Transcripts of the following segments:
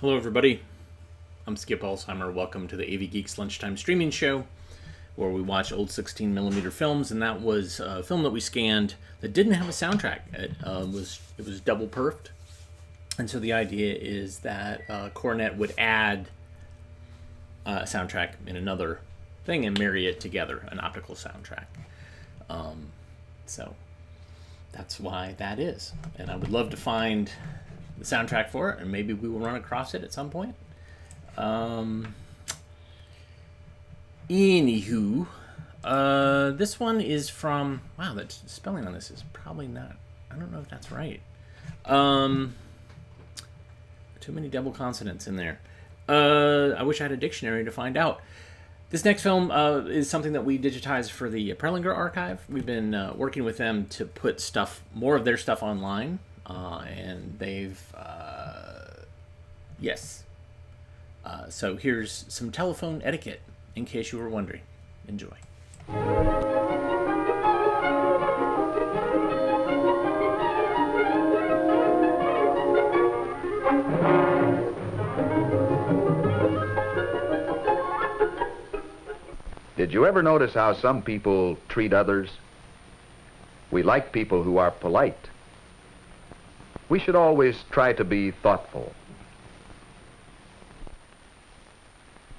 Hello, everybody. I'm Skip Alzheimer. Welcome to the AV Geeks Lunchtime Streaming Show, where we watch old 16mm films. And that was a film that we scanned that didn't have a soundtrack. It was double perfed, and so the idea is that Cornet would add a soundtrack in another thing and marry it together, an optical soundtrack. So that's why that is. And I would love to find the soundtrack for it, and maybe we will run across it at some point. Anywho, this one is from, wow, the spelling on this is probably not, I don't know if that's right. Too many double consonants in there. I wish I had a dictionary to find out. This next film is something that we digitized for the Prelinger archive. We've been working with them to put more of their stuff online, and they've, yes. So here's some telephone etiquette, in case you were wondering. Enjoy. Did you ever notice how some people treat others? We like people who are polite. We should always try to be thoughtful.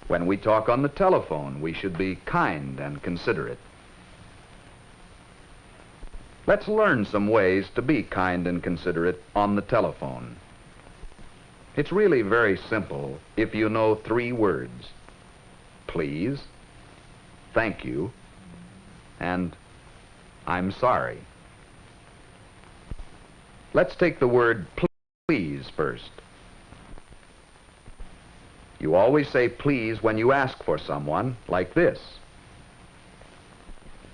When we talk on the telephone, we should be kind and considerate. Let's learn some ways to be kind and considerate on the telephone. It's really very simple if you know 3 words: please, thank you, and I'm sorry. Let's take the word please first. You always say please when you ask for someone, like this.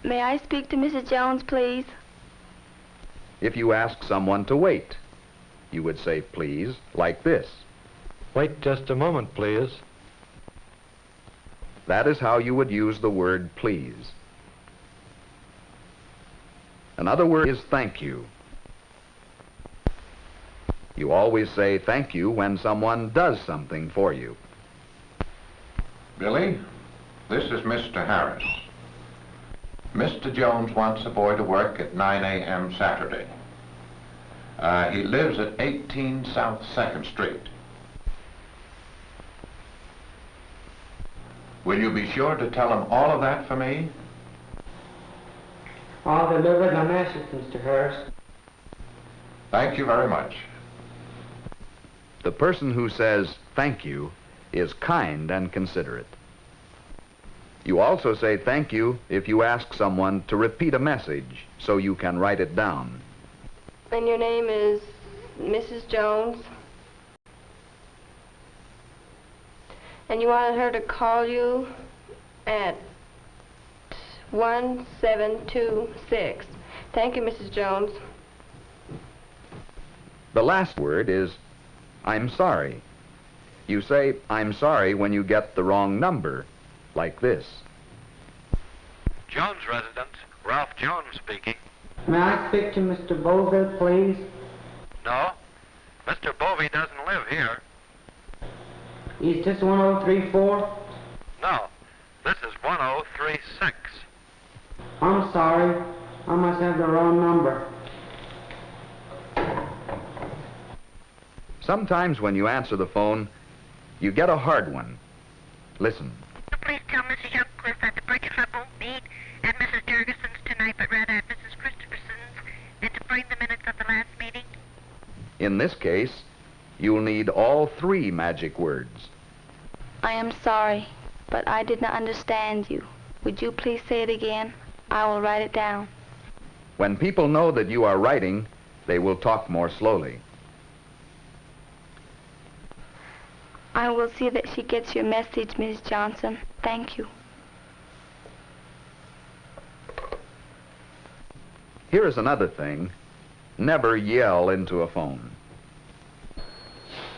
May I speak to Mrs. Jones, please? If you ask someone to wait, you would say please, like this. Wait just a moment, please. That is how you would use the word please. Another word is thank you. You always say thank you when someone does something for you. Billy, this is Mr. Harris. Mr. Jones wants a boy to work at 9 a.m. Saturday. He lives at 18 South 2nd Street. Will you be sure to tell him all of that for me? I'll deliver the message, Mr. Harris. Thank you very much. The person who says thank you is kind and considerate. You also say thank you if you ask someone to repeat a message so you can write it down. And your name is Mrs. Jones? And you wanted her to call you at 1726. Thank you, Mrs. Jones. The last word is I'm sorry. You say I'm sorry when you get the wrong number, like this. Jones residence, Ralph Jones speaking. May I speak to Mr. Boville, please? No, Mr. Bovey doesn't live here. Is this 1034? No, this is 1036. I'm sorry. I must have the wrong number. Sometimes when you answer the phone, you get a hard one. Listen. Please tell Mrs. Youngcliffe that the Bridge Club won't meet at Mrs. Jurgensen's tonight, but rather at Mrs. Christopherson's, and to bring the minutes of the last meeting. In this case, you'll need all 3 magic words. I am sorry, but I did not understand you. Would you please say it again? I will write it down. When people know that you are writing, they will talk more slowly. I will see that she gets your message, Miss Johnson. Thank you. Here is another thing. Never yell into a phone.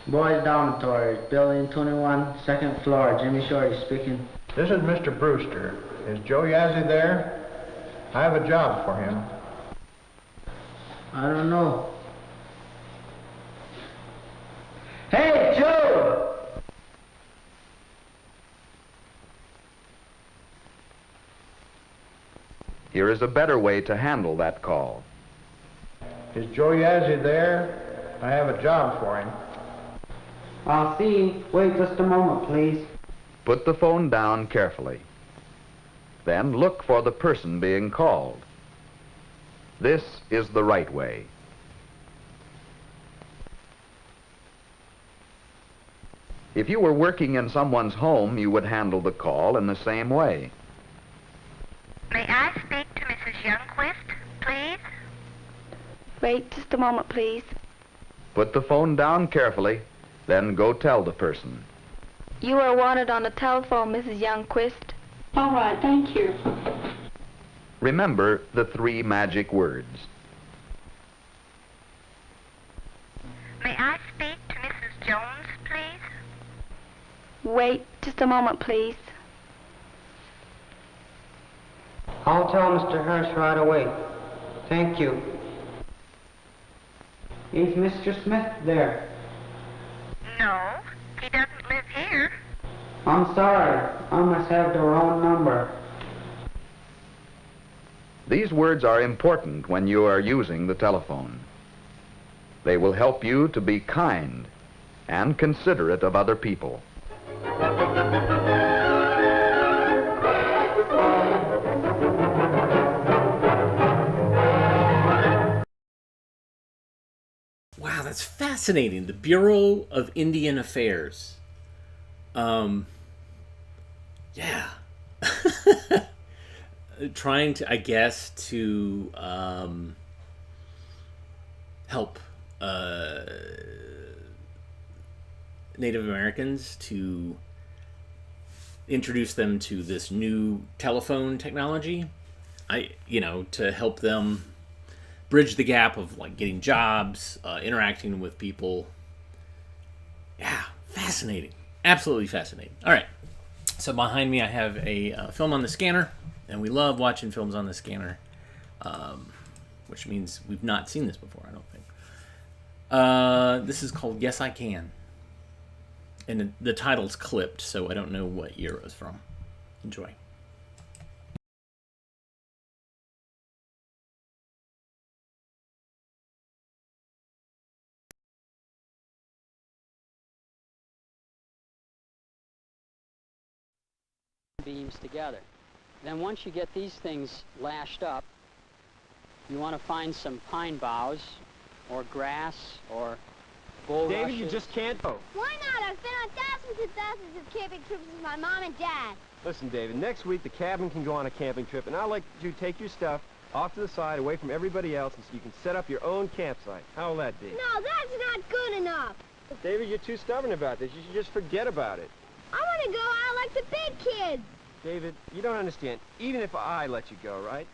Boys dormitories, building 21, second floor. Jimmy Shorty speaking. This is Mr. Brewster. Is Joe Yazzie there? I have a job for him. I don't know. Hey, Joe! Here is a better way to handle that call. Is Joe Yazzie there? I have a job for him. I'll see. Wait just a moment, please. Put the phone down carefully. Then look for the person being called. This is the right way. If you were working in someone's home, you would handle the call in the same way. May I speak to Mrs. Youngquist, please? Wait just a moment, please. Put the phone down carefully, then go tell the person. You are wanted on the telephone, Mrs. Youngquist. All right, thank you. Remember the 3 magic words. May I speak to Mrs. Jones, please? Wait just a moment, please. I'll tell Mr. Harris right away. Thank you. Is Mr. Smith there? No, he doesn't live here. I'm sorry. I must have the wrong number. These words are important when you are using the telephone. They will help you to be kind and considerate of other people. Wow, that's fascinating. The Bureau of Indian Affairs. Yeah. Trying to, I guess, to help Native Americans, to introduce them to this new telephone technology. To help them bridge the gap of like getting jobs, interacting with people. Yeah, fascinating. Absolutely fascinating. All right. So behind me I have a film on the scanner, and we love watching films on the scanner, which means we've not seen this before, I don't think. This is called Yes, I Can. And the title's clipped, so I don't know what year it was from. Enjoy. Beams together. Then once you get these things lashed up, you want to find some pine boughs or grass or bulrushes. David, you just can't go. Why not? I've been on thousands and thousands of camping trips with my mom and dad. Listen, David, next week the cabin can go on a camping trip, and I'd like you to take your stuff off to the side, away from everybody else, and so you can set up your own campsite. How will that be? No, that's not good enough. David, you're too stubborn about this. You should just forget about it. I want to go out like the big kids. David, you don't understand. Even if I let you go, right?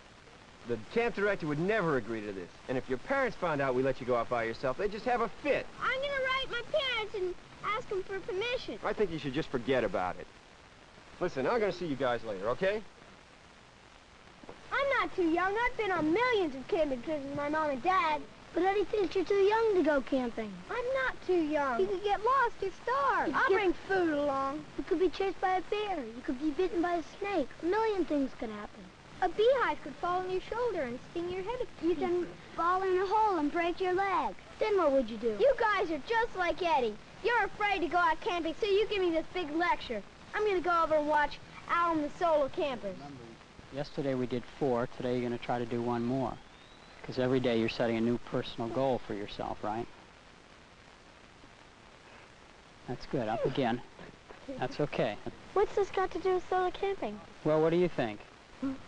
The camp director would never agree to this. And if your parents found out we let you go out by yourself, they'd just have a fit. I'm going to write my parents and ask them for permission. I think you should just forget about it. Listen, I'm going to see you guys later, okay? I'm not too young. I've been on millions of camping trips with my mom and dad. But Eddie thinks you're too young to go camping. I'm not too young. You could get lost or starve. I'll bring food along. You could be chased by a bear. You could be bitten by a snake. A million things could happen. A beehive could fall on your shoulder and sting your head. You can fall in a hole and break your leg. Then what would you do? You guys are just like Eddie. You're afraid to go out camping, so you give me this big lecture. I'm going to go over and watch Al and the solo campers. Yesterday we did 4. Today you're going to try to do 1 more. Because every day you're setting a new personal goal for yourself, right? That's good. Up again. That's okay. What's this got to do with solo camping? Well, what do you think?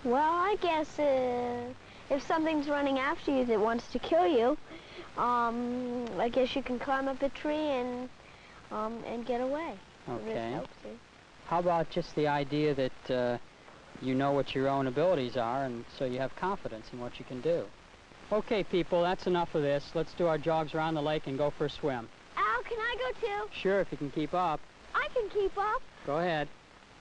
Well, I guess if something's running after you that wants to kill you, I guess you can climb up a tree and get away. Okay. How about just the idea that you know what your own abilities are, and so you have confidence in what you can do? Okay, people, that's enough of this. Let's do our jogs around the lake and go for a swim. Al, can I go too? Sure, if you can keep up. I can keep up. Go ahead.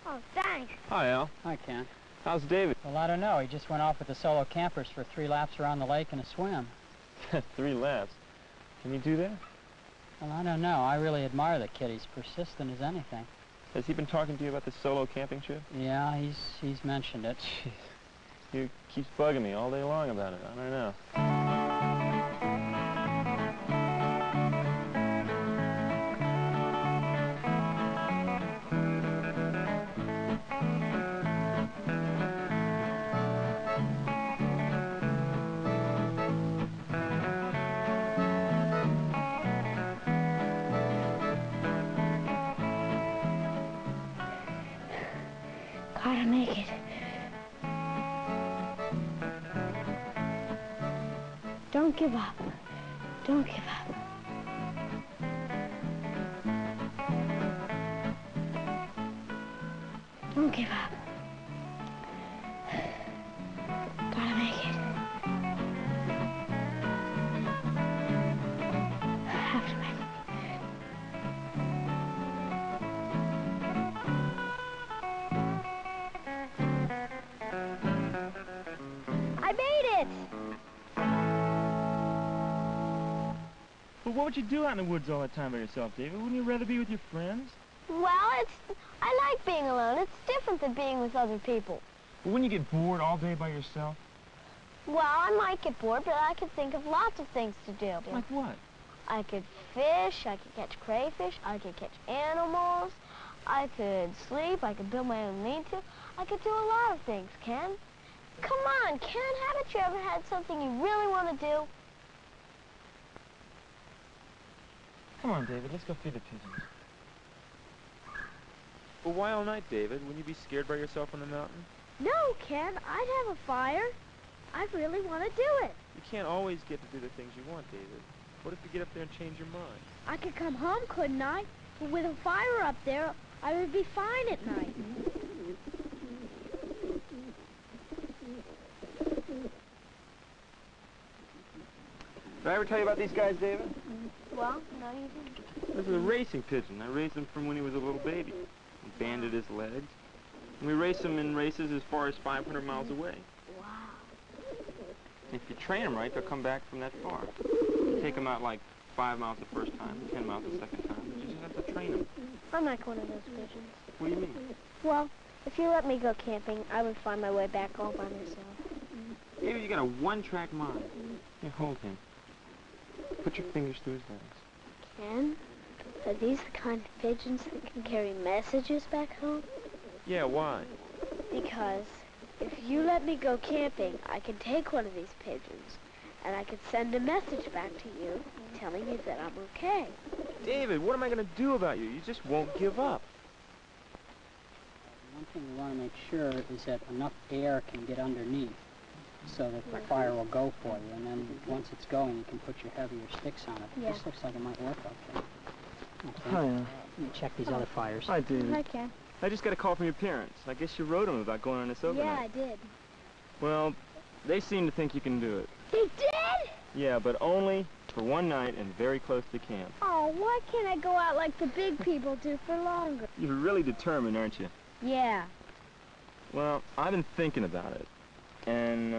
Oh, thanks. Hi, Al. I can. How's David? Well, I don't know. He just went off with the solo campers for 3 laps around the lake and a swim. 3 laps. Can you do that? Well, I don't know. I really admire the kid. He's persistent as anything. Has he been talking to you about the solo camping trip? Yeah, he's mentioned it. Jeez. He keeps bugging me all day long about it. I don't know. Gotta make it. Don't give up. Don't give up. Don't give up. Gotta make it. Have to make it. I made it! But what would you do out in the woods all the time by yourself, David? Wouldn't you rather be with your friends? Well, I like being alone. It's different than being with other people. But wouldn't you get bored all day by yourself? Well, I might get bored, but I could think of lots of things to do. Like what? I could fish, I could catch crayfish, I could catch animals, I could sleep, I could build my own lean-to. I could do a lot of things, Ken. Come on, Ken, haven't you ever had something you really want to do? Come on, David, let's go feed the pigeons. But why all night, David? Wouldn't you be scared by yourself on the mountain? No, Ken, I'd have a fire. I really want to do it. You can't always get to do the things you want, David. What if you get up there and change your mind? I could come home, couldn't I? But with a fire up there, I would be fine at night. Did I ever tell you about these guys, David? Well, no, you didn't. This is a racing pigeon. I raised him from when he was a little baby. He banded his legs. And we race him in races as far as 500 miles away. Wow. If you train them right, they'll come back from that far. You take them out like 5 miles the first time, 10 miles the second time. You just have to train them. I'm like one of those pigeons. What do you mean? Well, if you let me go camping, I would find my way back all by myself. David, you got a one-track mind. Here, hold him. Put your fingers through his legs. Ken, are these the kind of pigeons that can carry messages back home? Yeah, why? Because if you let me go camping, I can take one of these pigeons, and I could send a message back to you telling you that I'm okay. David, what am I going to do about you? You just won't give up. One thing we want to make sure is that enough air can get underneath so that the fire will go for you, and then once it's going, you can put your heavier sticks on it. Yeah. This looks like it might work okay. Hiya. You check these other fires. Hi, David. Hi, Ken. I just got a call from your parents. I guess you wrote them about going on this overnight. Yeah, I did. Well, they seem to think you can do it. They did? Yeah, but only for one night and very close to camp. Oh, why can't I go out like the big people do for longer? You're really determined, aren't you? Yeah. Well, I've been thinking about it. And,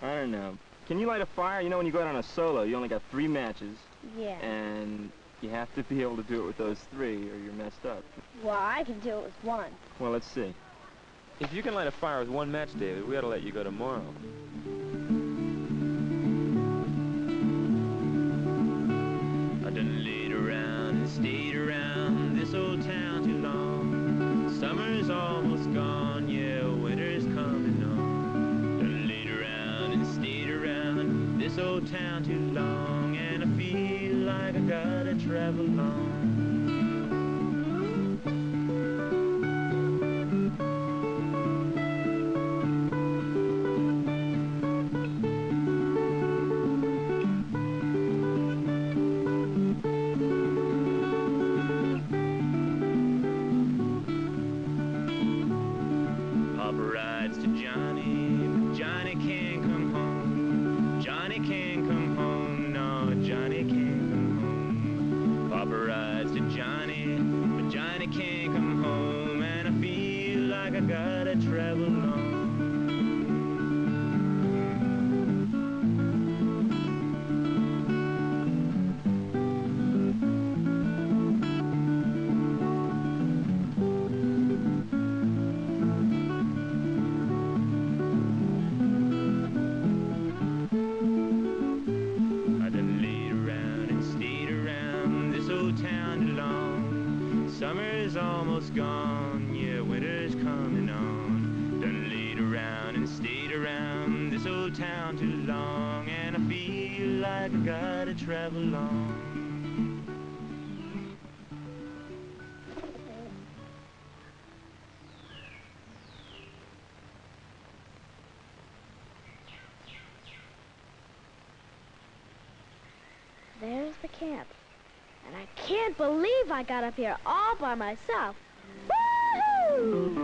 I don't know. Can you light a fire? You know, when you go out on a solo, you only got 3 matches. Yeah. And you have to be able to do it with those 3 or you're messed up. Well, I can do it with 1. Well, let's see. If you can light a fire with 1 match, David, we ought to let you go tomorrow. I done laid around and stayed around this old town too long. Summer's almost gone, yeah, winter's coming on. Done laid around and stayed around this old town too long, and I feel like I gotta travel on. Papa rides to Johnny, but Johnny can't come home. Johnny can't come home, no, Johnny can't come home. Papa rides to Johnny, but Johnny can't come home, and I feel like I gotta travel on. gone, yeah, winter's coming on. Done laid around and stayed around this old town too long, and I feel like I gotta travel on. There's the camp. And I can't believe I got up here all by myself. Woo!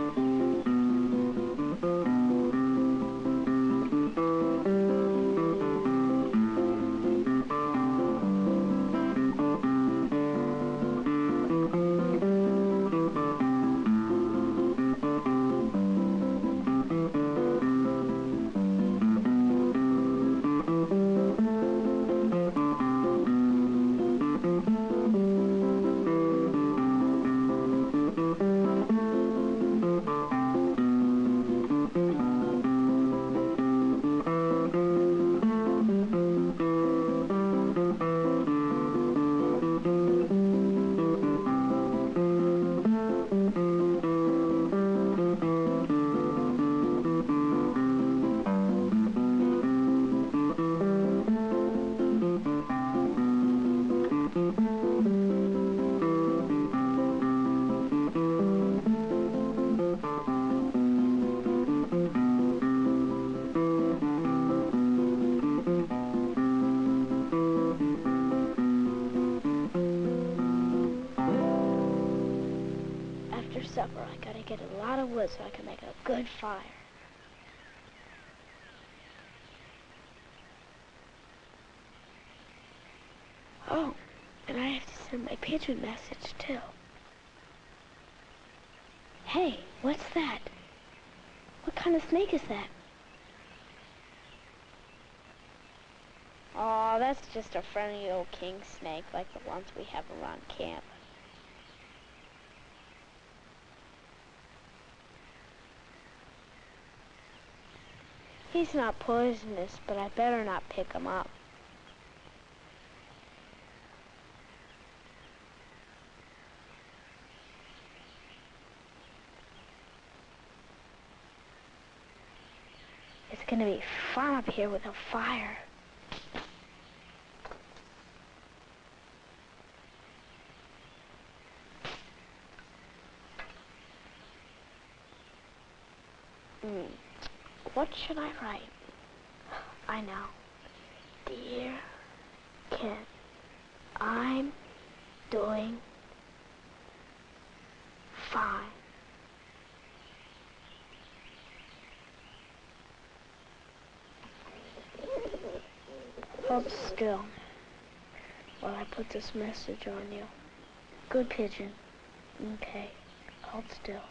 After supper, I gotta get a lot of wood so I can make a good fire. Oh, and I have to send my pigeon message, too. Hey, what's that? What kind of snake is that? Oh, that's just a friendly old king snake like the ones we have around camp. He's not poisonous, but I better not pick him up. It's gonna be fun up here with a fire. What should I write? I know. Dear kid, I'm doing fine. Hold still while I put this message on you. Good pigeon. Okay, hold still.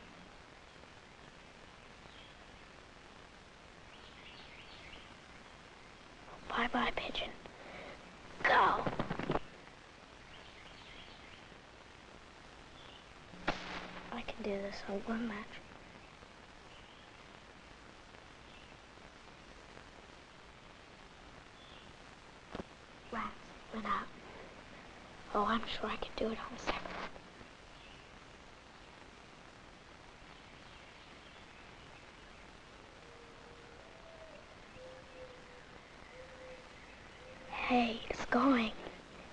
Bye-bye, pigeon. Go! I can do this on one match. Rats went out. Oh, I'm sure I can do it on a second. Hey, it's going.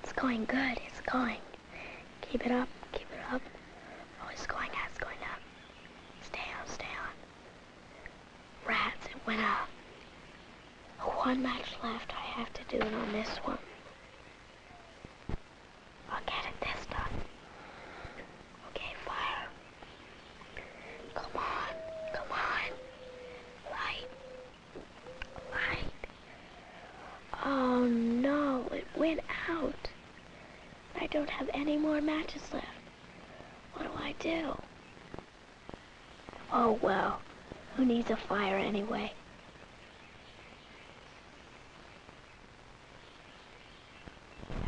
It's going good. It's going. Keep it up. Keep it up. Oh, it's going up. It's going up. Stay on. Stay on. Rats, it went up. One match left. I have to do it on this one. I'll get it this time. Okay, fire. Come on. Come on. Light. Light. Oh no, it went out. I don't have any more matches left. What do I do? Oh well, who needs a fire anyway?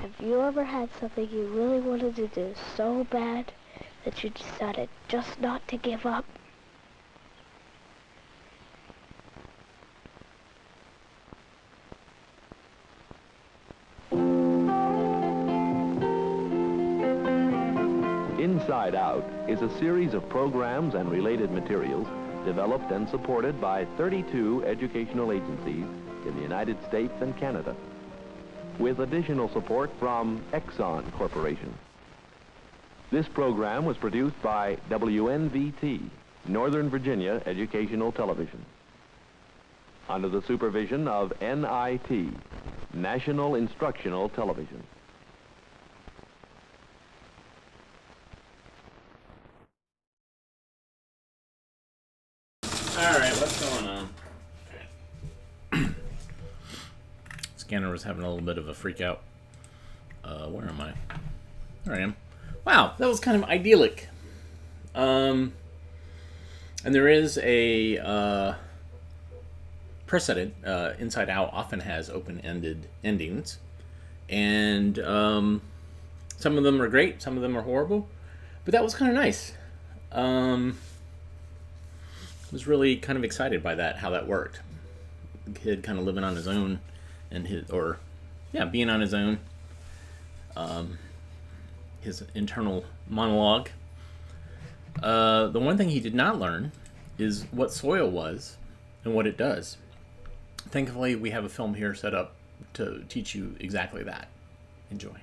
Have you ever had something you really wanted to do so bad that you decided just not to give up? Inside Out is a series of programs and related materials developed and supported by 32 educational agencies in the United States and Canada, with additional support from Exxon Corporation. This program was produced by WNVT, Northern Virginia Educational Television, under the supervision of NIT, National Instructional Television. Alright, what's going on? Scanner was having a little bit of a freak out. Where am I? There I am. Wow, that was kind of idyllic. And there is a precedent. Inside Out often has open-ended endings. And some of them are great, some of them are horrible. But that was kind of nice. Was really kind of excited by that, how that worked. The kid kind of living on his own, and being on his own. His internal monologue. The one thing he did not learn is what soil was and what it does. Thankfully, we have a film here set up to teach you exactly that. Enjoy.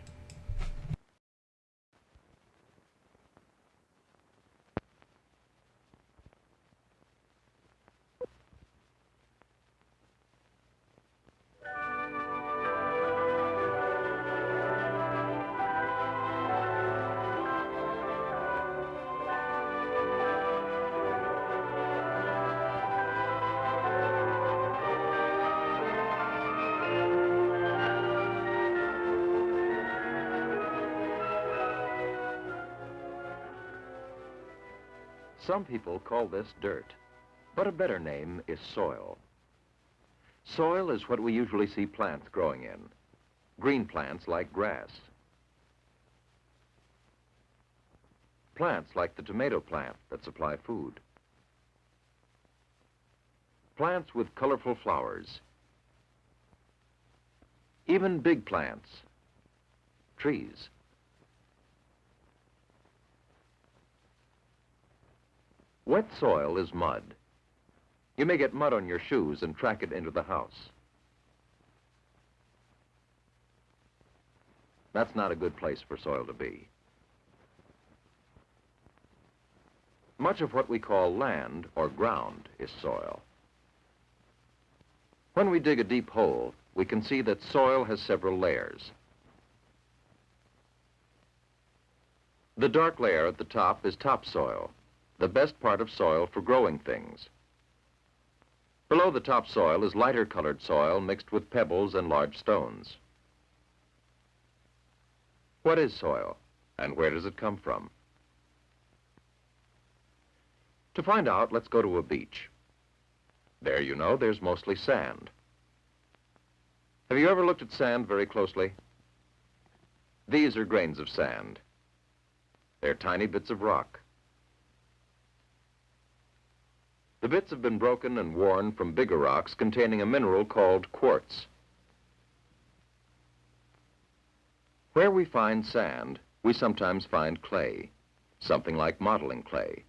Some people call this dirt, but a better name is soil. Soil is what we usually see plants growing in. Green plants like grass. Plants like the tomato plant that supply food. Plants with colorful flowers. Even big plants. Trees. Wet soil is mud. You may get mud on your shoes and track it into the house. That's not a good place for soil to be. Much of what we call land or ground is soil. When we dig a deep hole, we can see that soil has several layers. The dark layer at the top is topsoil, the best part of soil for growing things. Below the topsoil is lighter colored soil mixed with pebbles and large stones. What is soil, and where does it come from? To find out, let's go to a beach. There, you know, there's mostly sand. Have you ever looked at sand very closely? These are grains of sand. They're tiny bits of rock. The bits have been broken and worn from bigger rocks containing a mineral called quartz. Where we find sand, we sometimes find clay, something like modeling clay.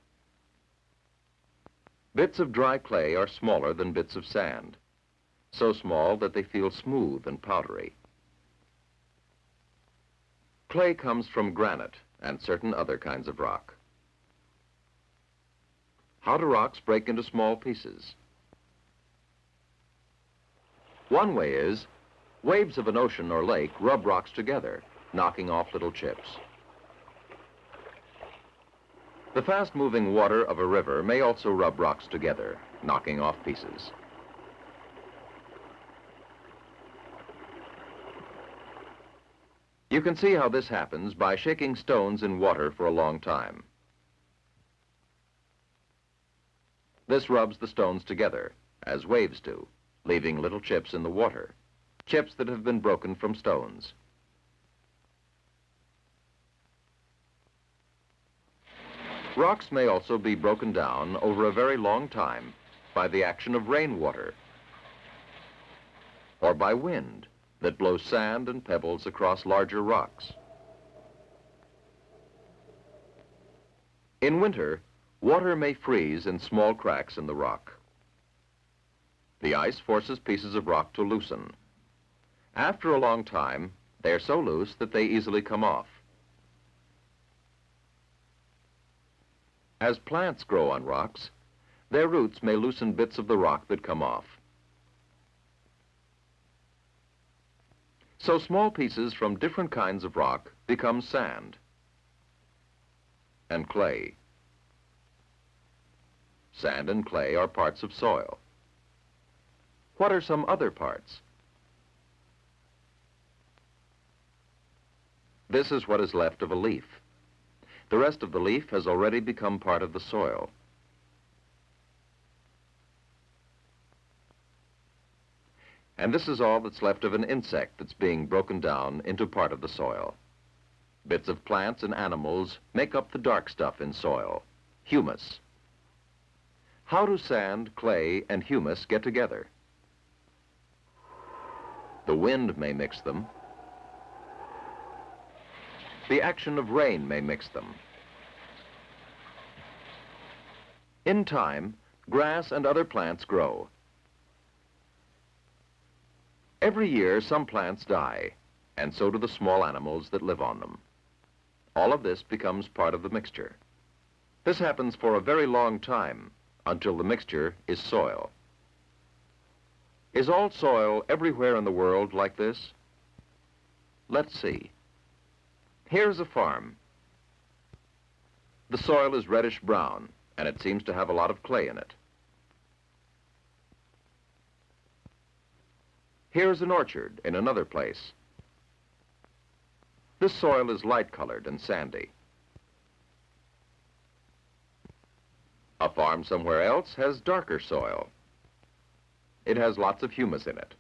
Bits of dry clay are smaller than bits of sand, so small that they feel smooth and powdery. Clay comes from granite and certain other kinds of rock. How do rocks break into small pieces? One way is, waves of an ocean or lake rub rocks together, knocking off little chips. The fast-moving water of a river may also rub rocks together, knocking off pieces. You can see how this happens by shaking stones in water for a long time. This rubs the stones together, as waves do, leaving little chips in the water, chips that have been broken from stones. Rocks may also be broken down over a very long time by the action of rainwater or by wind that blows sand and pebbles across larger rocks. In winter, water may freeze in small cracks in the rock. The ice forces pieces of rock to loosen. After a long time, they are so loose that they easily come off. As plants grow on rocks, their roots may loosen bits of the rock that come off. So small pieces from different kinds of rock become sand and clay. Sand and clay are parts of soil. What are some other parts? This is what is left of a leaf. The rest of the leaf has already become part of the soil. And this is all that's left of an insect that's being broken down into part of the soil. Bits of plants and animals make up the dark stuff in soil, humus. How do sand, clay, and humus get together? The wind may mix them. The action of rain may mix them. In time, grass and other plants grow. Every year, some plants die, and so do the small animals that live on them. All of this becomes part of the mixture. This happens for a very long time, until the mixture is soil. Is all soil everywhere in the world like this? Let's see. Here's a farm. The soil is reddish-brown, and it seems to have a lot of clay in it. Here's an orchard in another place. This soil is light-colored and sandy. A farm somewhere else has darker soil. It has lots of humus in it.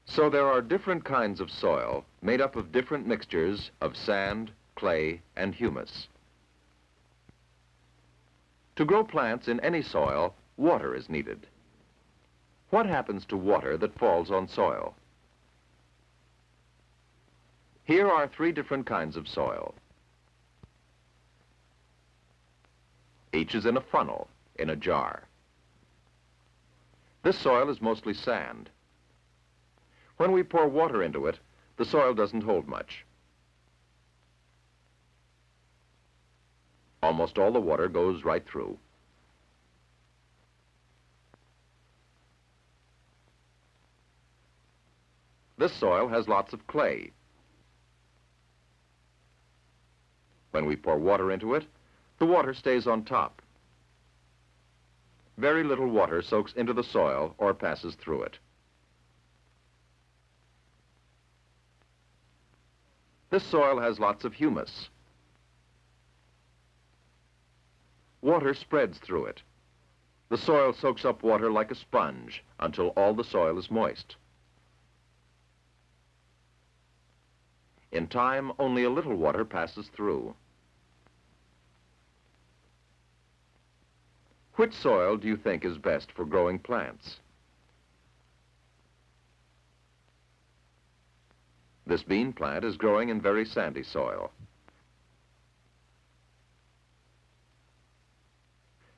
So there are different kinds of soil made up of different mixtures of sand, clay, and humus. To grow plants in any soil, water is needed. What happens to water that falls on soil? Here are 3 different kinds of soil. Each is in a funnel, in a jar. This soil is mostly sand. When we pour water into it, the soil doesn't hold much. Almost all the water goes right through. This soil has lots of clay. When we pour water into it, the water stays on top. Very little water soaks into the soil or passes through it. This soil has lots of humus. Water spreads through it. The soil soaks up water like a sponge until all the soil is moist. In time, only a little water passes through. Which soil do you think is best for growing plants? This bean plant is growing in very sandy soil.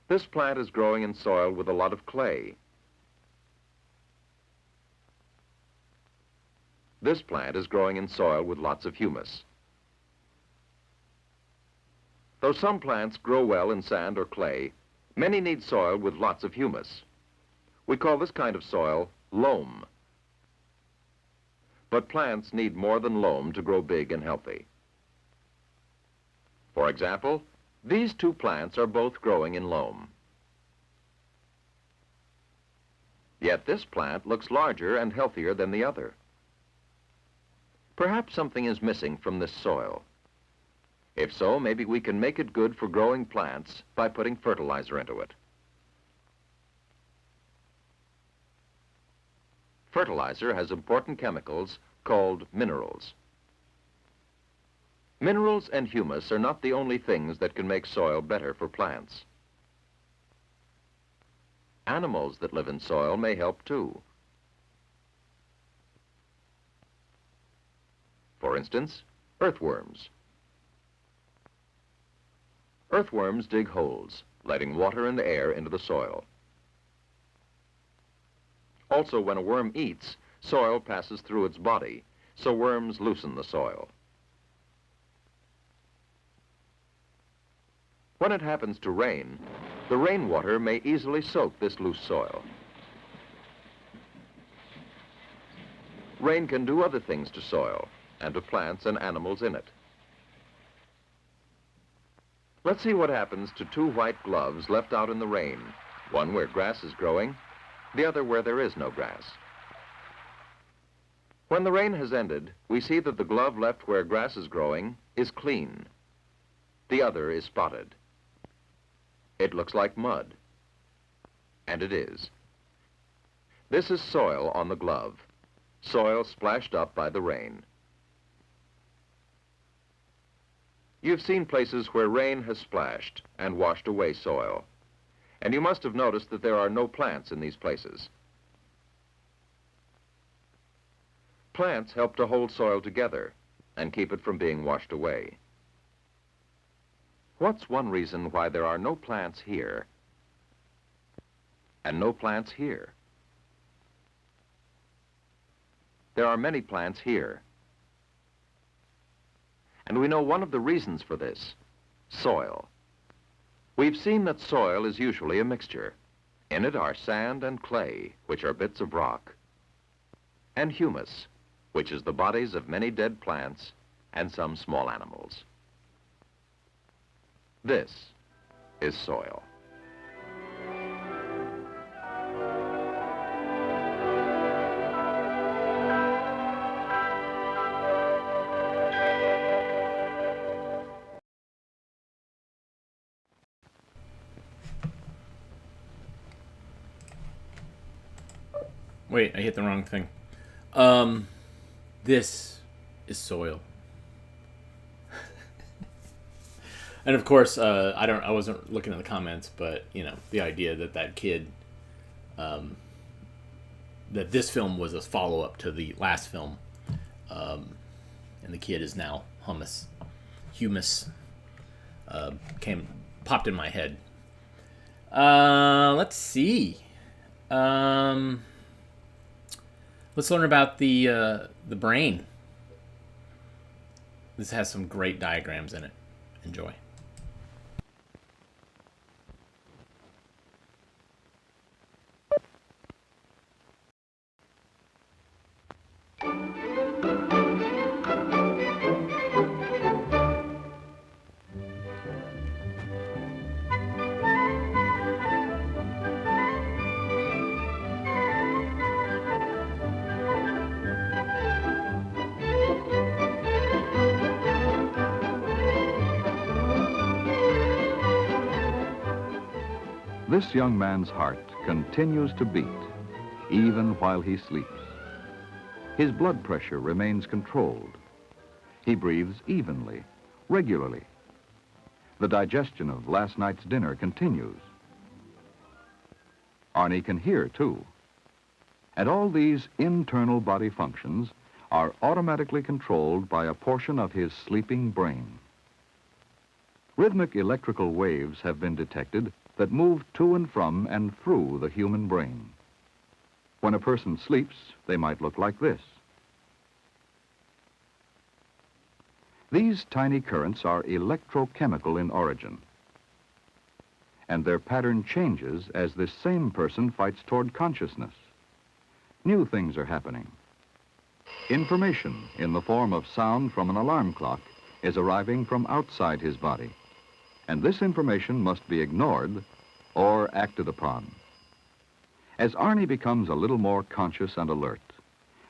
This plant is growing in soil with a lot of clay. This plant is growing in soil with lots of humus. Though some plants grow well in sand or clay, many need soil with lots of humus. We call this kind of soil loam. But plants need more than loam to grow big and healthy. For example, these 2 plants are both growing in loam. Yet this plant looks larger and healthier than the other. Perhaps something is missing from this soil. If so, maybe we can make it good for growing plants by putting fertilizer into it. Fertilizer has important chemicals called minerals. Minerals and humus are not the only things that can make soil better for plants. Animals that live in soil may help too. For instance, earthworms. Earthworms dig holes, letting water and air into the soil. Also, when a worm eats, soil passes through its body, so worms loosen the soil. When it happens to rain, the rainwater may easily soak this loose soil. Rain can do other things to soil and to plants and animals in it. Let's see what happens to two white gloves left out in the rain, one where grass is growing, the other where there is no grass. When the rain has ended, we see that the glove left where grass is growing is clean. The other is spotted. It looks like mud, and it is. This is soil on the glove, soil splashed up by the rain. You've seen places where rain has splashed and washed away soil, and you must have noticed that there are no plants in these places. Plants help to hold soil together and keep it from being washed away. What's one reason why there are no plants here and no plants here? There are many plants here. And we know one of the reasons for this, soil. We've seen that soil is usually a mixture. In it are sand and clay, which are bits of rock, and humus, which is the bodies of many dead plants and some small animals. This is soil. Wait, I hit the wrong thing. This is soil. And of course, I wasn't looking at the comments, but you know, the idea that that kid, that this film was a follow-up to the last film, and the kid is now humus, popped in my head. Let's see. Let's learn about the brain. This has some great diagrams in it. Enjoy. This young man's heart continues to beat, even while he sleeps. His blood pressure remains controlled. He breathes evenly, regularly. The digestion of last night's dinner continues. Arnie can hear, too. And all these internal body functions are automatically controlled by a portion of his sleeping brain. Rhythmic electrical waves have been detected that move to and from and through the human brain. When a person sleeps, they might look like this. These tiny currents are electrochemical in origin, and their pattern changes as this same person fights toward consciousness. New things are happening. Information in the form of sound from an alarm clock is arriving from outside his body, and this information must be ignored or acted upon. As Arnie becomes a little more conscious and alert,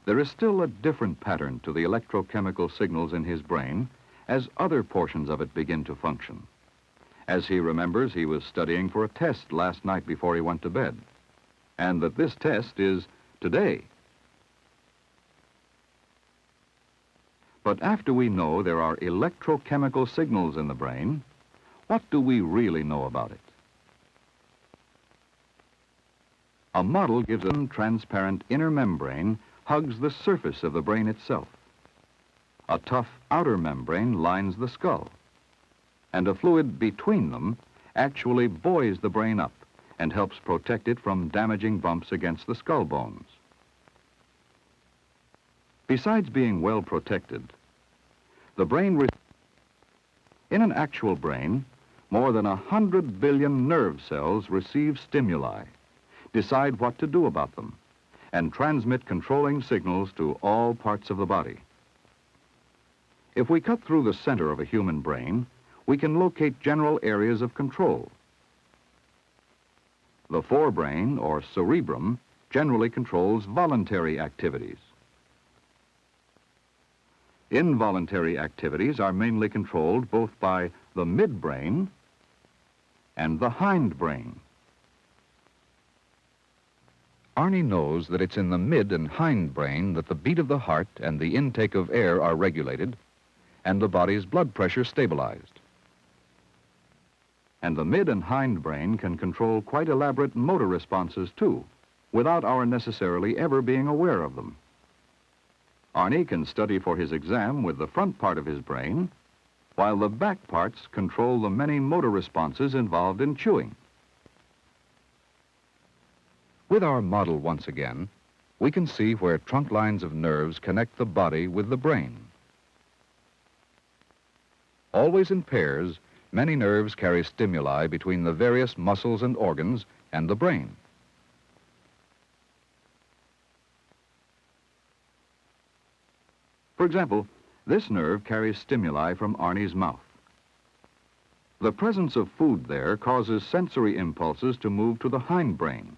there is still a different pattern to the electrochemical signals in his brain as other portions of it begin to function. As he remembers, he was studying for a test last night before he went to bed, and that this test is today. But after we know there are electrochemical signals in the brain, what do we really know about it? A model gives a transparent inner membrane hugs the surface of the brain itself. A tough outer membrane lines the skull. and a fluid between them actually buoys the brain up and helps protect it from damaging bumps against the skull bones. Besides being well protected, the brain in an actual brain, more than 100 billion nerve cells receive stimuli, decide what to do about them, and transmit controlling signals to all parts of the body. If we cut through the center of a human brain, we can locate general areas of control. The forebrain, or cerebrum, generally controls voluntary activities. Involuntary activities are mainly controlled both by the midbrain and the hindbrain. Arnie knows that it's in the mid and hindbrain that the beat of the heart and the intake of air are regulated and the body's blood pressure stabilized. And the mid and hindbrain can control quite elaborate motor responses too, without our necessarily ever being aware of them. Arnie can study for his exam with the front part of his brain, while the back parts control the many motor responses involved in chewing. With our model once again, we can see where trunk lines of nerves connect the body with the brain. Always in pairs, many nerves carry stimuli between the various muscles and organs and the brain. For example, this nerve carries stimuli from Arnie's mouth. The presence of food there causes sensory impulses to move to the hindbrain,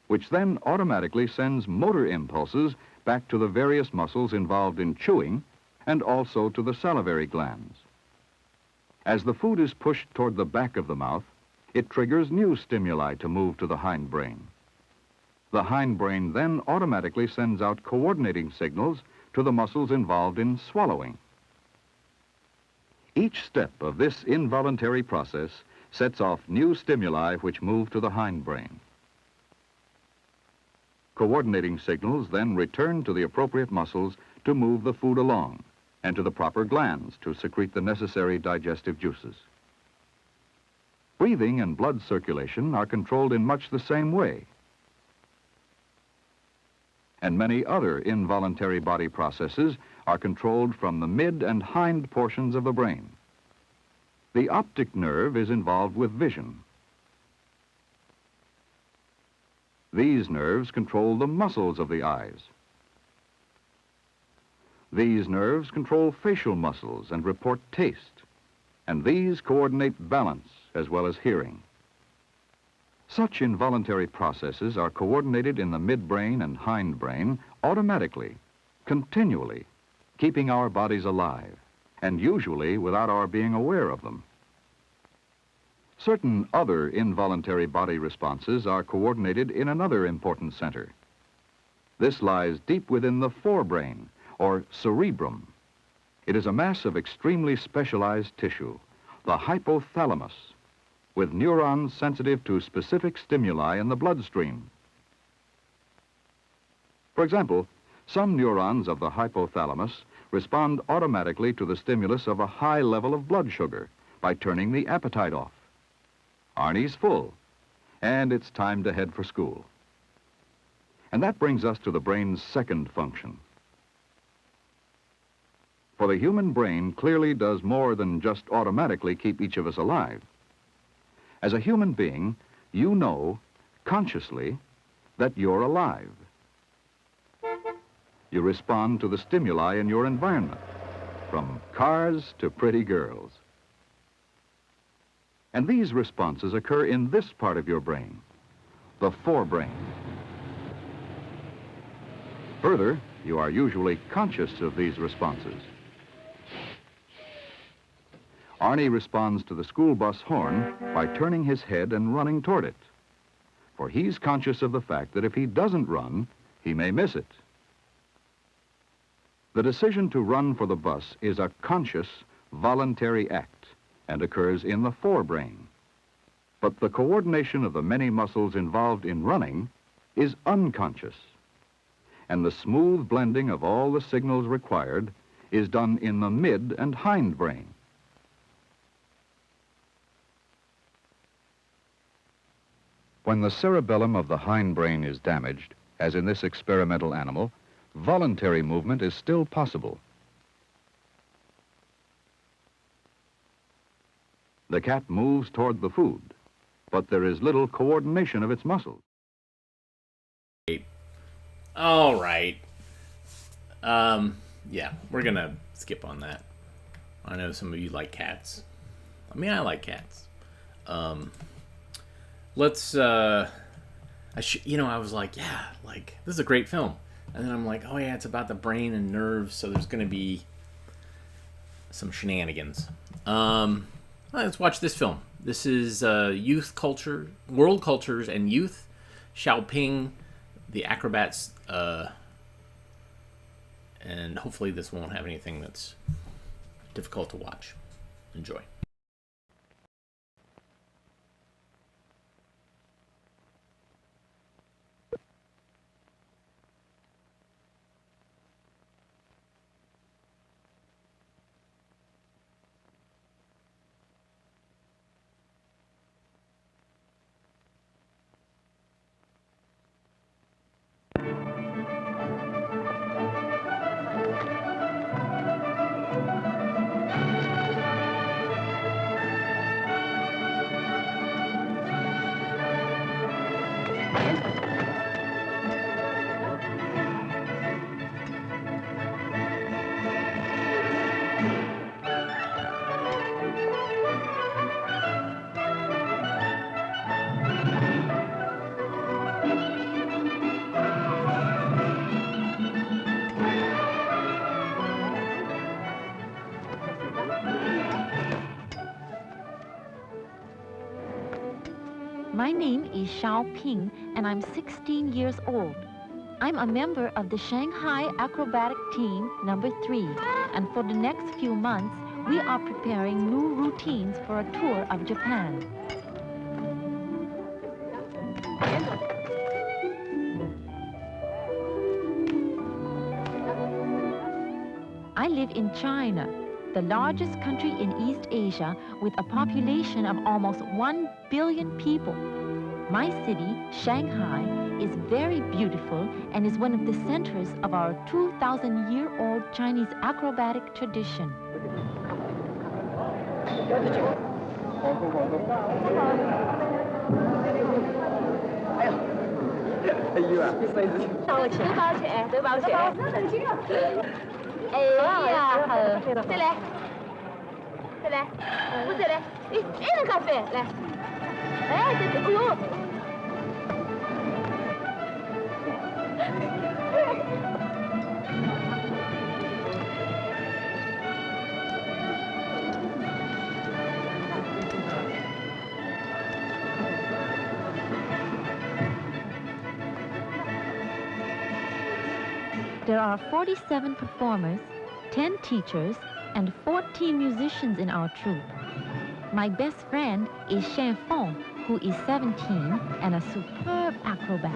which then automatically sends motor impulses back to the various muscles involved in chewing and also to the salivary glands. As the food is pushed toward the back of the mouth, it triggers new stimuli to move to the hindbrain. The hindbrain then automatically sends out coordinating signals to the muscles involved in swallowing. Each step of this involuntary process sets off new stimuli which move to the hindbrain. Coordinating signals then return to the appropriate muscles to move the food along, and to the proper glands to secrete the necessary digestive juices. Breathing and blood circulation are controlled in much the same way. And many other involuntary body processes are controlled from the mid and hind portions of the brain. The optic nerve is involved with vision. These nerves control the muscles of the eyes. These nerves control facial muscles and report taste, and these coordinate balance as well as hearing. Such involuntary processes are coordinated in the midbrain and hindbrain automatically, continually, keeping our bodies alive, and usually without our being aware of them. Certain other involuntary body responses are coordinated in another important center. This lies deep within the forebrain, or cerebrum. It is a mass of extremely specialized tissue, the hypothalamus, with neurons sensitive to specific stimuli in the bloodstream. For example, some neurons of the hypothalamus respond automatically to the stimulus of a high level of blood sugar by turning the appetite off. Arnie's full, and it's time to head for school. And that brings us to the brain's second function. For the human brain clearly does more than just automatically keep each of us alive. As a human being, you know, consciously, that you're alive. You respond to the stimuli in your environment, from cars to pretty girls. And these responses occur in this part of your brain, the forebrain. Further, you are usually conscious of these responses. Arnie responds to the school bus horn by turning his head and running toward it, for he's conscious of the fact that if he doesn't run, he may miss it. The decision to run for the bus is a conscious, voluntary act and occurs in the forebrain. But the coordination of the many muscles involved in running is unconscious, and the smooth blending of all the signals required is done in the mid and hindbrain. When the cerebellum of the hindbrain is damaged, as in this experimental animal, voluntary movement is still possible. The cat moves toward the food, but there is little coordination of its muscles. All right. Yeah, we're gonna skip on that. I know some of you like cats. I mean, I like cats. Let's, I was like, yeah, like, this is a great film. And then I'm like, oh yeah, it's about the brain and nerves, so there's gonna be some shenanigans. Let's watch this film. This is Youth Culture, World Cultures and Youth, Shao, the Acrobats, and hopefully this won't have anything that's difficult to watch. Enjoy. My name is Shao, and I'm 16 years old. I'm a member of the Shanghai Acrobatic Team number 3, and for the next few months, we are preparing new routines for a tour of Japan. I live in China, the largest country in East Asia with a population of almost 1 billion people. My city, Shanghai, is very beautiful and is one of the centers of our 2,000-year-old Chinese acrobatic tradition. There are 47 performers, 10 teachers, and 14 musicians in our troupe. My best friend is Shan Feng, who is 17 and a superb acrobat.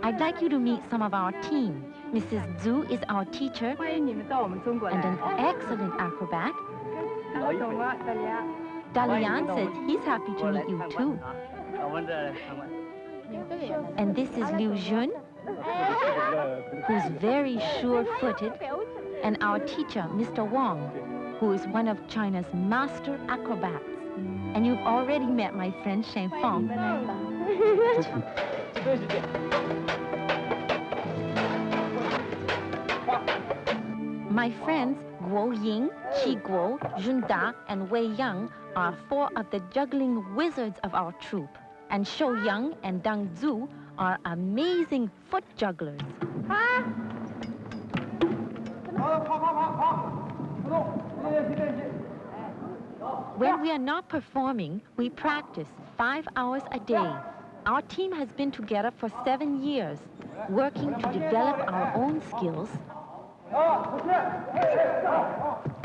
I'd like you to meet some of our team. Mrs. Zhu is our teacher and an excellent acrobat. Dalian says he's happy to meet you too. And this is Liu Jun, who's very sure-footed, and our teacher, Mr. Wang, who is one of China's master acrobats. And you've already met my friend Shan Feng. My friends Guo Ying, Qi Guo, Jun Da, and Wei Yang are 4 of the juggling wizards of our troupe. And Shou Yang and Dang Zhu are amazing foot jugglers. When we are not performing, we practice 5 hours a day. Our team has been together for 7 years, working to develop our own skills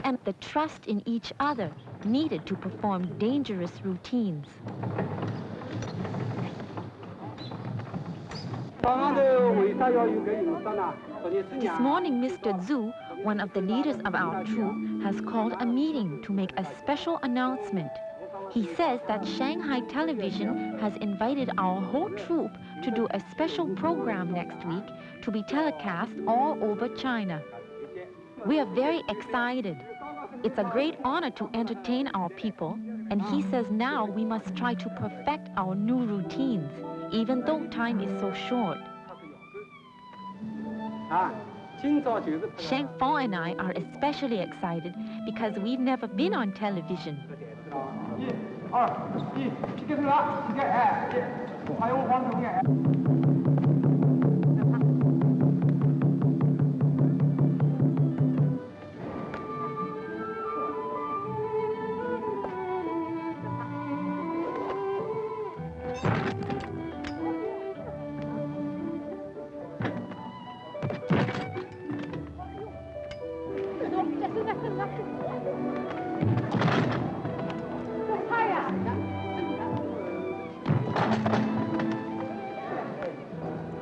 and the trust in each other needed to perform dangerous routines. This morning, Mr. Zhu, one of the leaders of our troop, has called a meeting to make a special announcement. He says that Shanghai Television has invited our whole troop to do a special program next week to be telecast all over China. We are very excited. It's a great honor to entertain our people, and he says now we must try to perfect our new routines, even though time is so short. Shang Feng and I are especially excited because we've never been on television.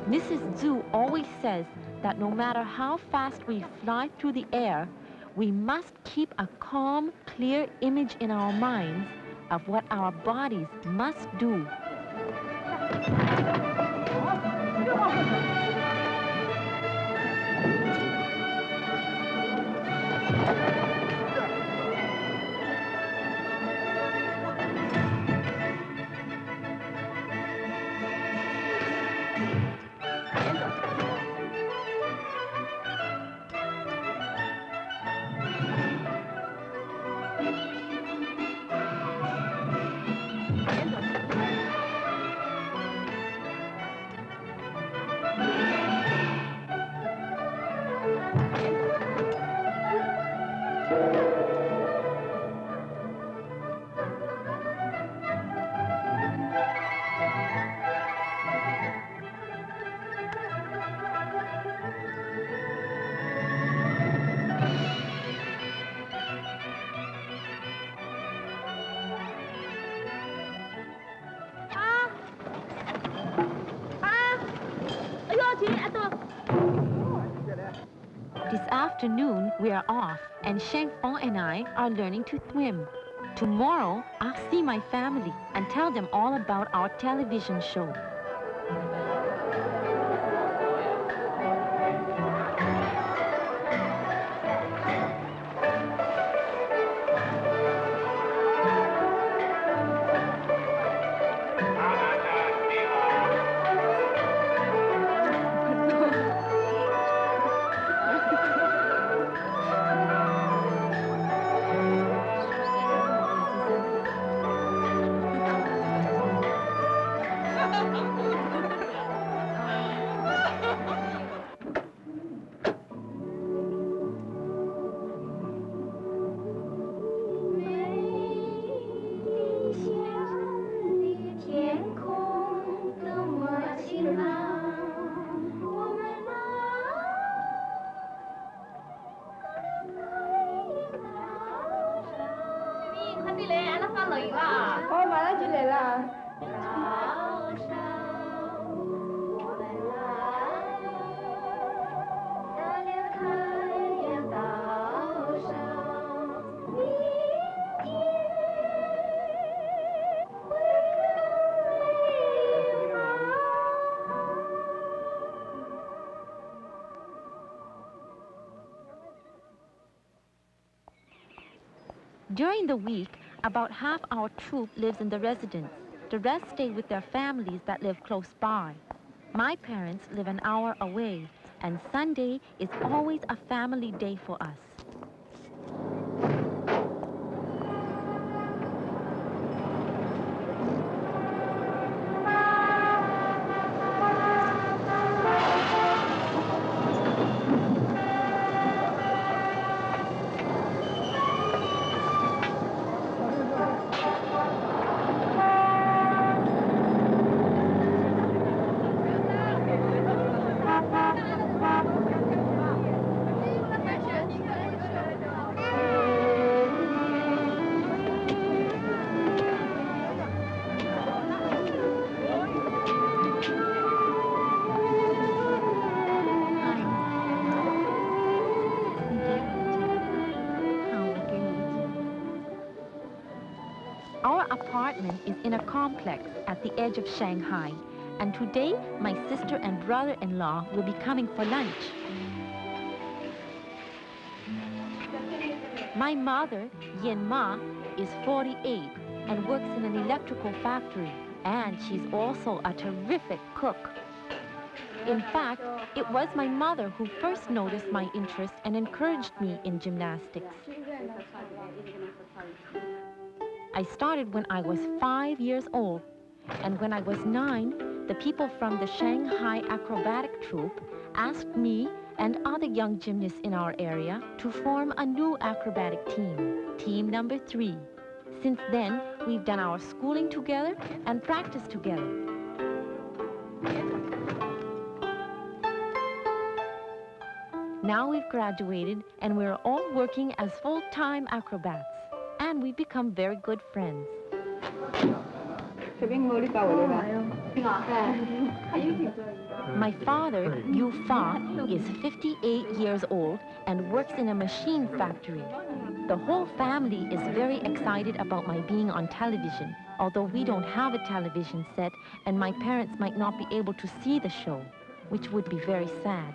Mrs. Zhu always says that no matter how fast we fly through the air, we must keep a calm, clear image in our minds of what our bodies must do. This afternoon, we are off, and Shang Feng and I are learning to swim. Tomorrow, I'll see my family and tell them all about our television show. During the week, about half our troop lives in the residence. The rest stay with their families that live close by. My parents live an hour away, and Sunday is always a family day for us. apartment is in a complex at the edge of Shanghai, and today my sister and brother-in-law will be coming for lunch. My mother, Yin Ma, is 48 and works in an electrical factory, and she's also a terrific cook. In fact, it was my mother who first noticed my interest and encouraged me in gymnastics. I started when I was 5 years old, and when I was 9, the people from the Shanghai acrobatic troupe asked me and other young gymnasts in our area to form a new acrobatic team, team number 3. Since then, we've done our schooling together and practiced together. Now we've graduated and we're all working as full-time acrobats, and we've become very good friends. My father, Yu Fa, is 58 years old and works in a machine factory. The whole family is very excited about my being on television, although we don't have a television set and my parents might not be able to see the show, which would be very sad.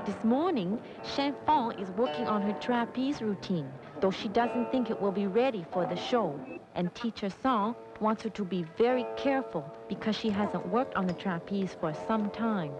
This morning, Shan Fong is working on her trapeze routine, though she doesn't think it will be ready for the show. And teacher Song wants her to be very careful because she hasn't worked on the trapeze for some time.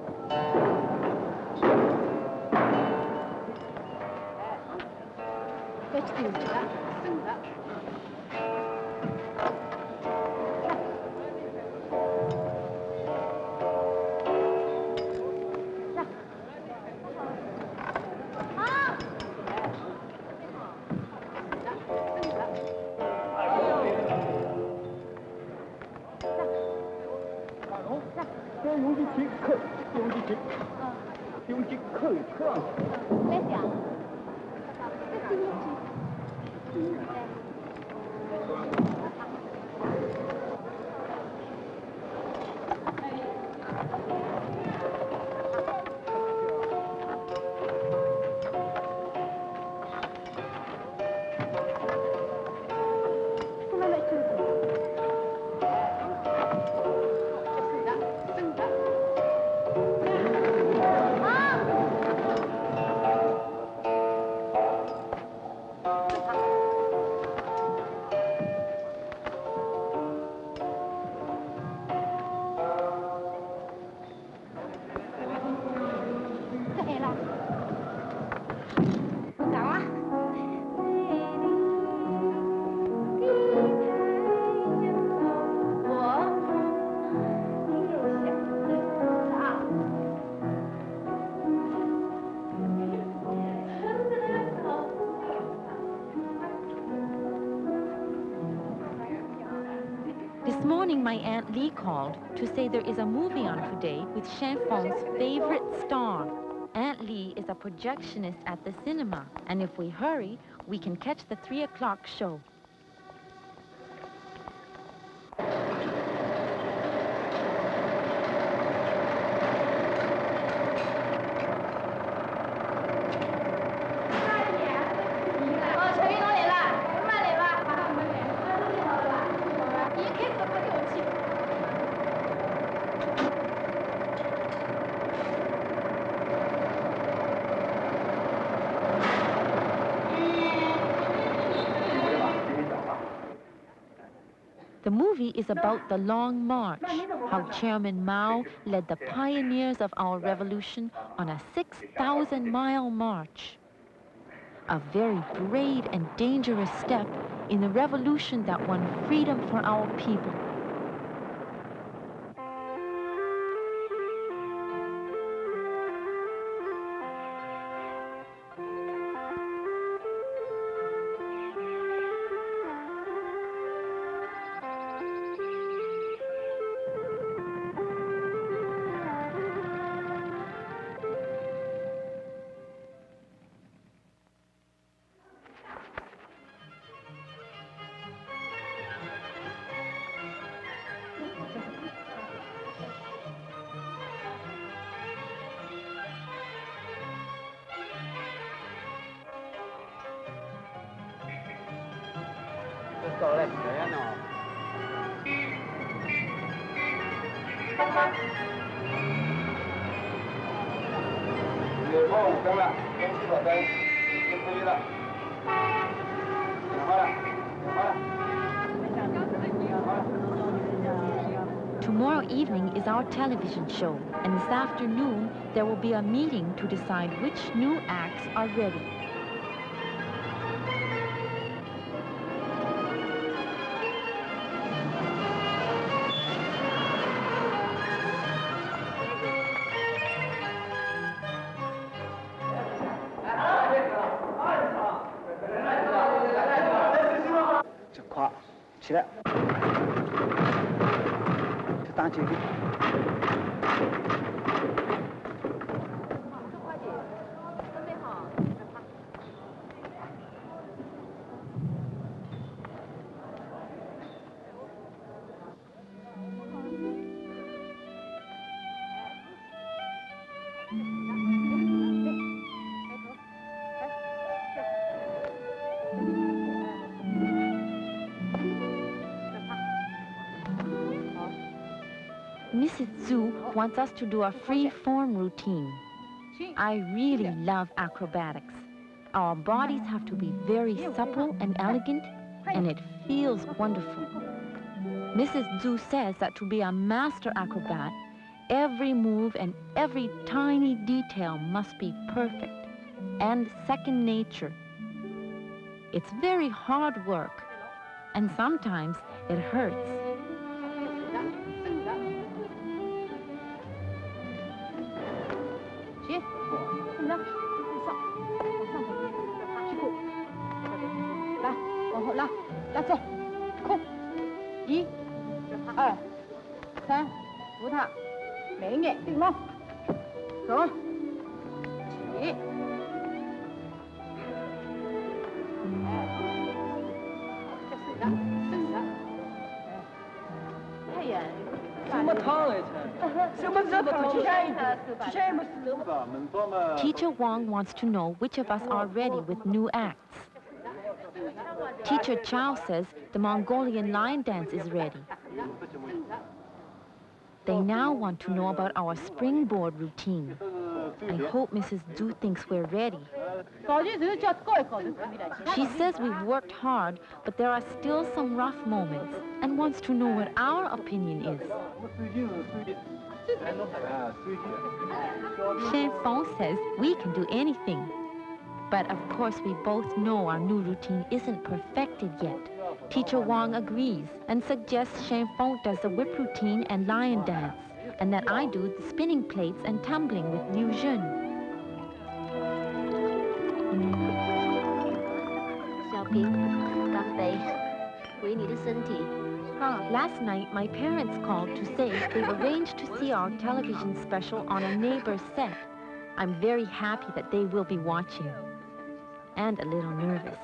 morning, my Aunt Lee called to say there is a movie on today with Shan Feng's favorite star. Aunt Lee is a projectionist at the cinema, and if we hurry, we can catch the 3 o'clock show. The movie is about the Long March, how Chairman Mao led the pioneers of our revolution on a 6,000-mile march. A very brave and dangerous step in the revolution that won freedom for our people. Tomorrow evening is our television show, and this afternoon there will be a meeting to decide which new acts are ready. Mrs. Zhu wants us to do a free-form routine. I really love acrobatics. Our bodies have to be very supple and elegant, and it feels wonderful. Mrs. Zhu says that to be a master acrobat, every move and every tiny detail must be perfect and second nature. It's very hard work, and sometimes it hurts. Teacher Wang wants to know which of us are ready with new acts. Teacher Shao says the Mongolian lion dance is ready. They now want to know about our springboard routine. I hope Mrs. Zhu thinks we're ready. She says we've worked hard, but there are still some rough moments, and wants to know what our opinion is. Shan Feng says we can do anything. But of course we both know our new routine isn't perfected yet. Teacher Wang agrees and suggests Shan Feng does the whip routine and lion dance, and that I do the spinning plates and tumbling with Liu Zhen. 小平，干杯！为你的身体。Last night, my parents called to say they've arranged to see our television special on a neighbor's set. I'm very happy that they will be watching, and a little nervous.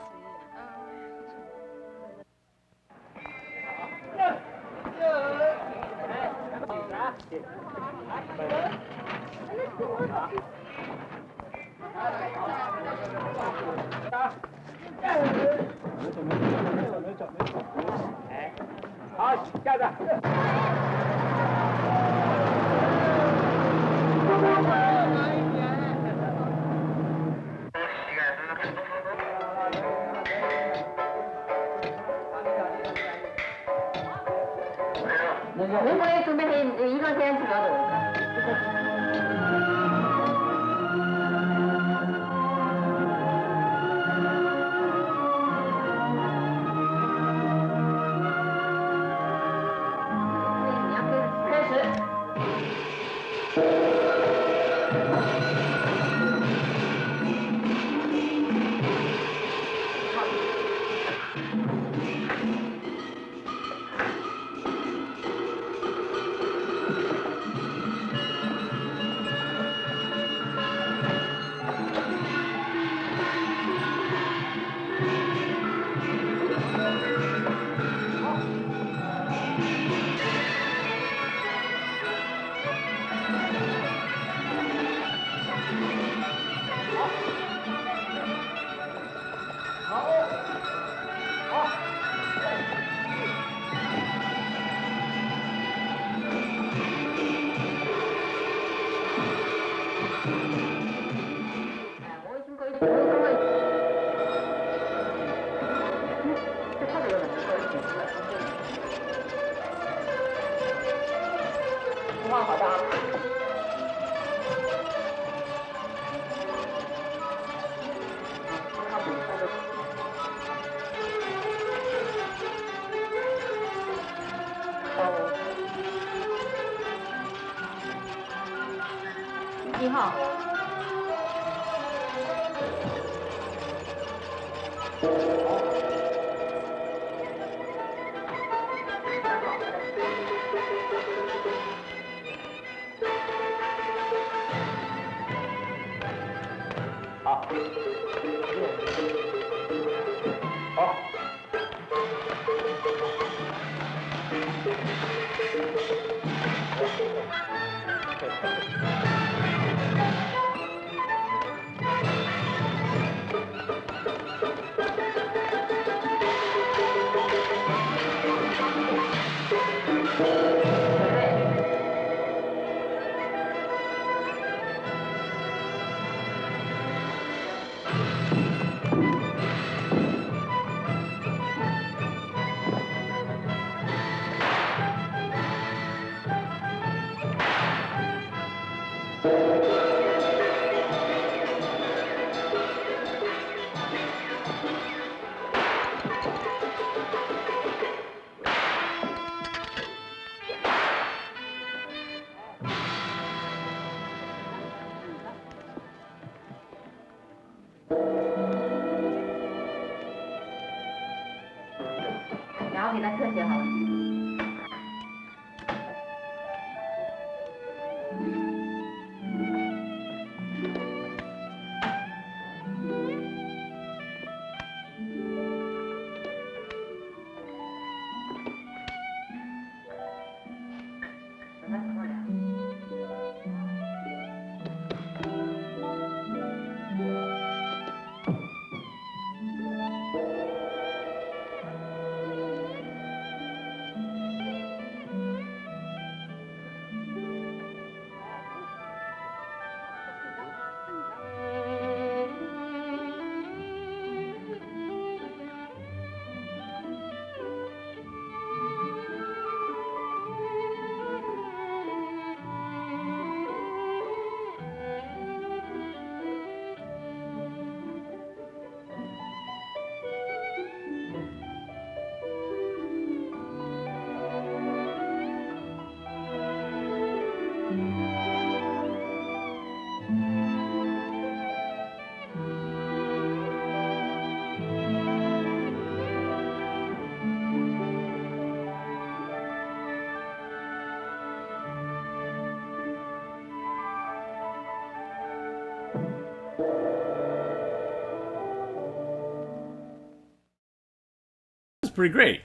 pretty great.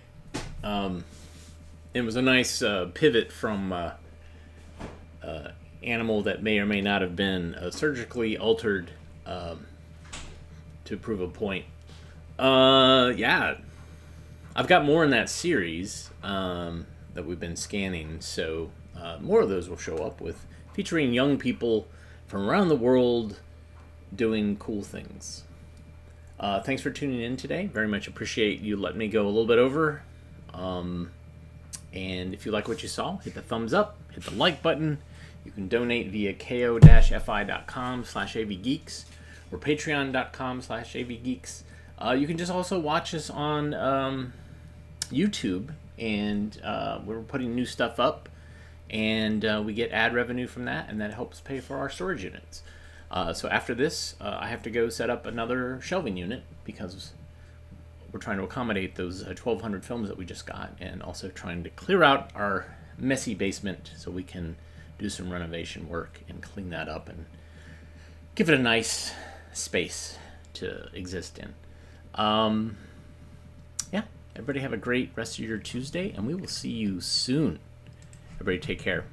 It was a nice pivot from animal that may or may not have been surgically altered to prove a point. Yeah, I've got more in that series that we've been scanning, so more of those will show up with featuring young people from around the world doing cool things. Thanks for tuning in today. Very much appreciate you letting me go a little bit over. And if you like what you saw, hit the thumbs up, hit the like button. You can donate via ko-fi.com/avgeeks or patreon.com/avgeeks. You can just also watch us on YouTube, and we're putting new stuff up, and we get ad revenue from that, and that helps pay for our storage units. So after this, I have to go set up another shelving unit because we're trying to accommodate those 1,200 films that we just got, and also trying to clear out our messy basement so we can do some renovation work and clean that up and give it a nice space to exist in. Yeah, everybody have a great rest of your Tuesday, and we will see you soon. Everybody take care.